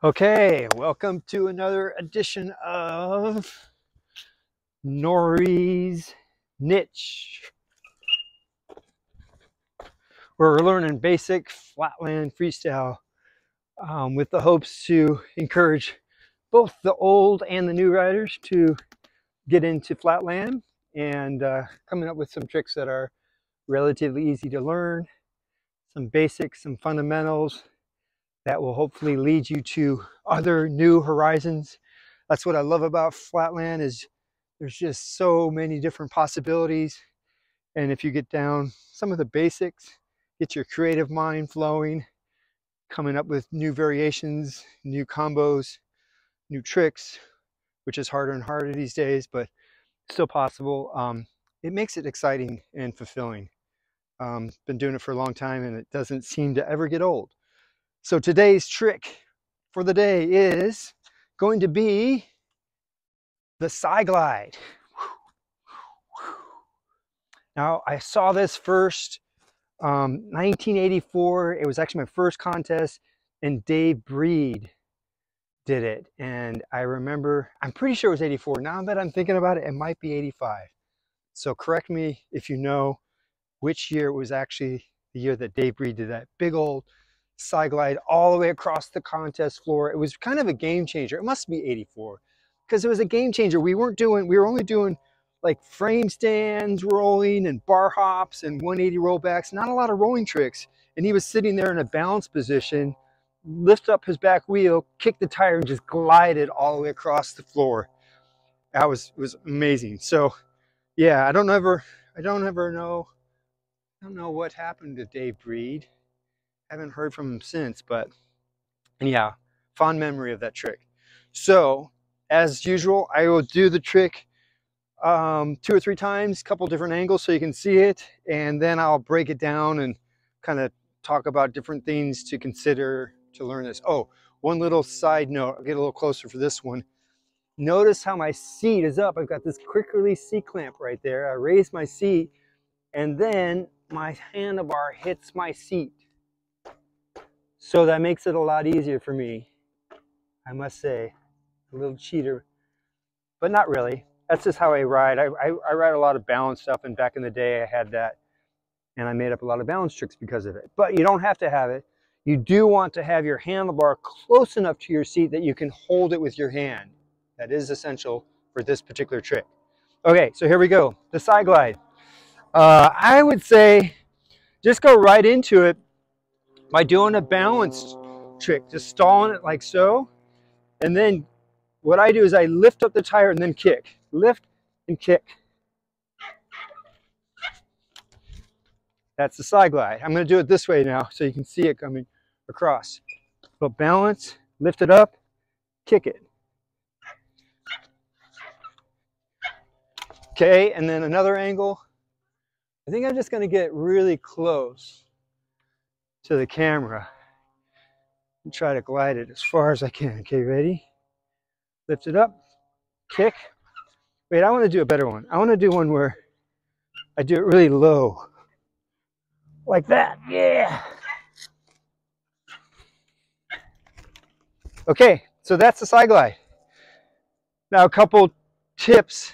Okay, welcome to another edition of Nourie's Niche, where we're learning basic flatland freestyle with the hopes to encourage both the old and the new riders to get into flatland and coming up with some tricks that are relatively easy to learn, some basics, some fundamentals that will hopefully lead you to other new horizons. That's what I love about flatland, is there's just so many different possibilities. And if you get down some of the basics, get your creative mind flowing, coming up with new variations, new combos, new tricks, which is harder and harder these days, but still possible. It makes it exciting and fulfilling. Been doing it for a long time and it doesn't seem to ever get old. So today's trick for the day is going to be the side glide. Now, I saw this first 1984. It was actually my first contest, and Dave Breed did it. And I remember, I'm pretty sure it was 84. Now that I'm thinking about it, it might be 85. So correct me if you know which year it was actually the year that Dave Breed did that big old side glide all the way across the contest floor. It was kind of a game changer. It must be 84 because it was a game changer. We were only doing like frame stands rolling and bar hops and 180 rollbacks, not a lot of rolling tricks. And he was sitting there in a balance position, lift up his back wheel, kick the tire, and just glided all the way across the floor. That was amazing. So yeah, I don't know what happened to Dave Breed. Haven't heard from him since, but yeah, fond memory of that trick. So as usual, I will do the trick 2 or 3 times, a couple different angles so you can see it, and then I'll break it down and kind of talk about different things to consider to learn this. Oh, one little side note, I'll get a little closer for this one. Notice how my seat is up. I've got this quick release seat clamp right there. I raise my seat and then my handlebar hits my seat. So that makes it a lot easier for me, I must say. A little cheater, but not really. That's just how I ride. I ride a lot of balance stuff, and back in the day I had that, and I made up a lot of balance tricks because of it. But you don't have to have it. You do want to have your handlebar close enough to your seat that you can hold it with your hand. That is essential for this particular trick. Okay, so here we go. The side glide. I would say just go right into it by doing a balance trick, just stalling it like so. And then what I do is I lift up the tire and then kick. Lift and kick. That's the side glide. I'm going to do it this way now so you can see it coming across. So balance, lift it up, kick it. Okay, and then another angle. I think I'm just going to get really close to the camera and try to glide it as far as I can. Okay, ready? Lift it up, kick. Wait, I want to do a better one. I want to do one where I do it really low. Like that, yeah. Okay, so that's the side glide. Now a couple tips.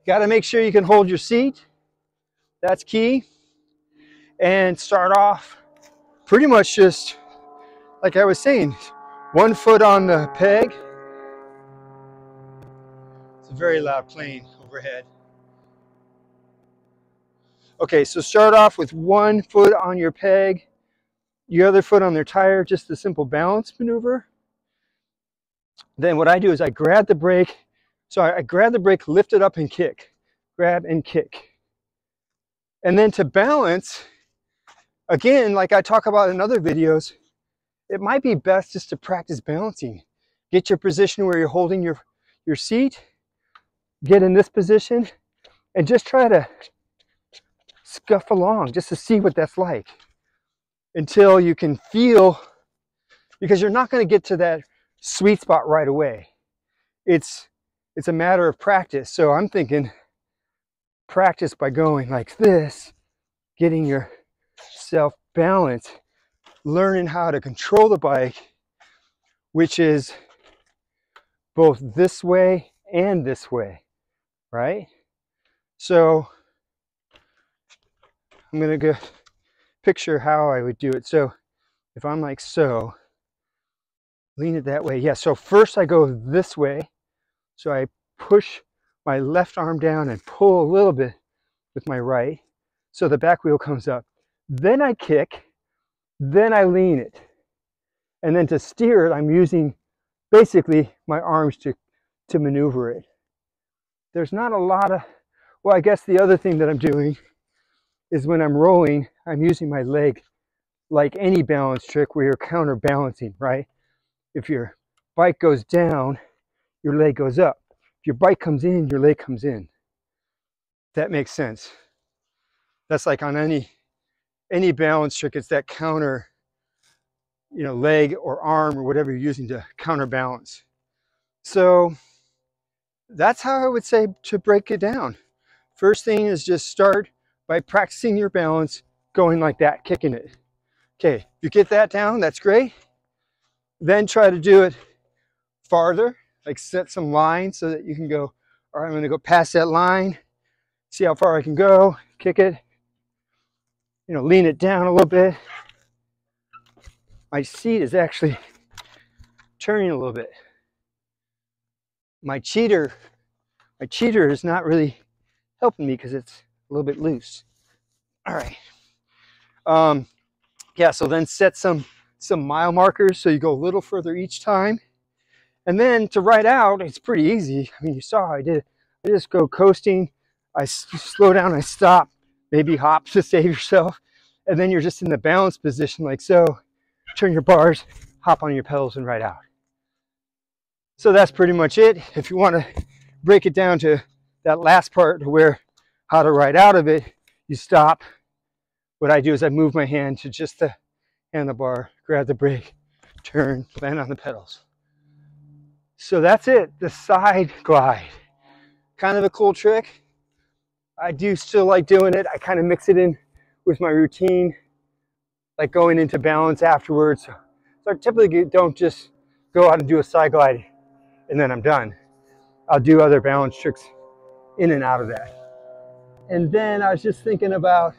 Got to make sure you can hold your seat. That's key. And start off pretty much just like I was saying, 1 foot on the peg. It's a very loud plane overhead. Okay, so start off with 1 foot on your peg, your other foot on their tire, just a simple balance maneuver. Then what I do is I grab the brake. So I grab the brake, lift it up and kick. Grab and kick. And then to balance, again, like I talk about in other videos, it might be best just to practice balancing. Get your position where you're holding your seat. Get in this position and just try to scuff along just to see what that's like until you can feel, because you're not going to get to that sweet spot right away. It's a matter of practice. So I'm thinking practice by going like this, getting yourself balanced, learning how to control the bike which is both this way and this way, right? So I'm gonna go picture how I would do it. So if I'm like so, lean it that way. Yeah, so first I go this way. So I push my left arm down and pull a little bit with my right. So the back wheel comes up. Then I kick, then I lean it. And then to steer it, I'm using basically my arms to maneuver it. There's not a lot of, well, I guess the other thing that I'm doing is when I'm rolling, I'm using my leg like any balance trick where you're counterbalancing, right? If your bike goes down, your leg goes up. If your bike comes in, your leg comes in. That makes sense. That's like on any balance trick, it's that counter, you know, leg or arm or whatever you're using to counterbalance. So that's how I would say to break it down. First thing is just start by practicing your balance, going like that, kicking it. Okay, if you get that down, that's great. Then try to do it farther, like set some lines so that you can go, all right, I'm gonna go past that line, see how far I can go, kick it, you know, lean it down a little bit. My seat is actually turning a little bit. My cheater is not really helping me because it's a little bit loose. All right. Yeah, so then set some mile markers so you go a little further each time. And then to ride out, it's pretty easy. I mean, you saw I did. I just go coasting. I slow down, I stop, maybe hop to save yourself. And then you're just in the balance position like so. Turn your bars, hop on your pedals and ride out. So that's pretty much it. If you want to break it down to that last part where how to ride out of it, you stop. What I do is I move my hand to just the handlebar, grab the brake, turn, land on the pedals. So that's it, the side glide. Kind of a cool trick. I do still like doing it. I kind of mix it in with my routine, like going into balance afterwards. So I typically don't just go out and do a side glide and then I'm done. I'll do other balance tricks in and out of that. And then I was just thinking about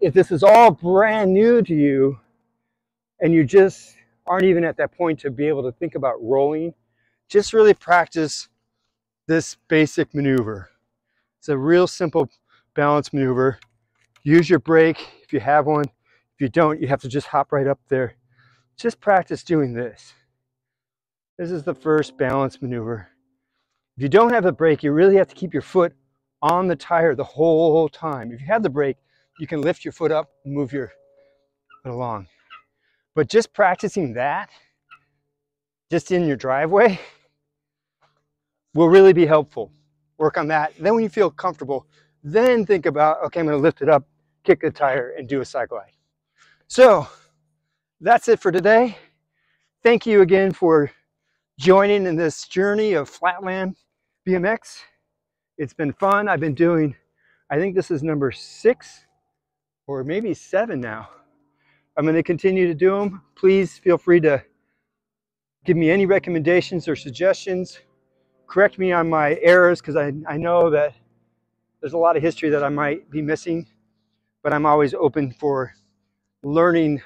if this is all brand new to you and you just aren't even at that point to be able to think about rolling, just really practice this basic maneuver. It's a real simple balance maneuver. Use your brake if you have one. If you don't, you have to just hop right up there. Just practice doing this. This is the first balance maneuver. If you don't have a brake, you really have to keep your foot on the tire the whole time. If you have the brake, you can lift your foot up and move your foot along. But just practicing that, just in your driveway, will really be helpful. Work on that. Then when you feel comfortable, then think about, okay, I'm going to lift it up, kick the tire, and do a side glide. So that's it for today. Thank you again for joining in this journey of Flatland BMX. It's been fun. I've been doing, I think this is number 6 or maybe 7 now. I'm going to continue to do them. Please feel free to give me any recommendations or suggestions. Correct me on my errors because I know that there's a lot of history that I might be missing, but I'm always open for learning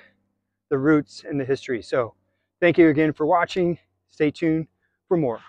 the roots and the history. So thank you again for watching. Stay tuned for more.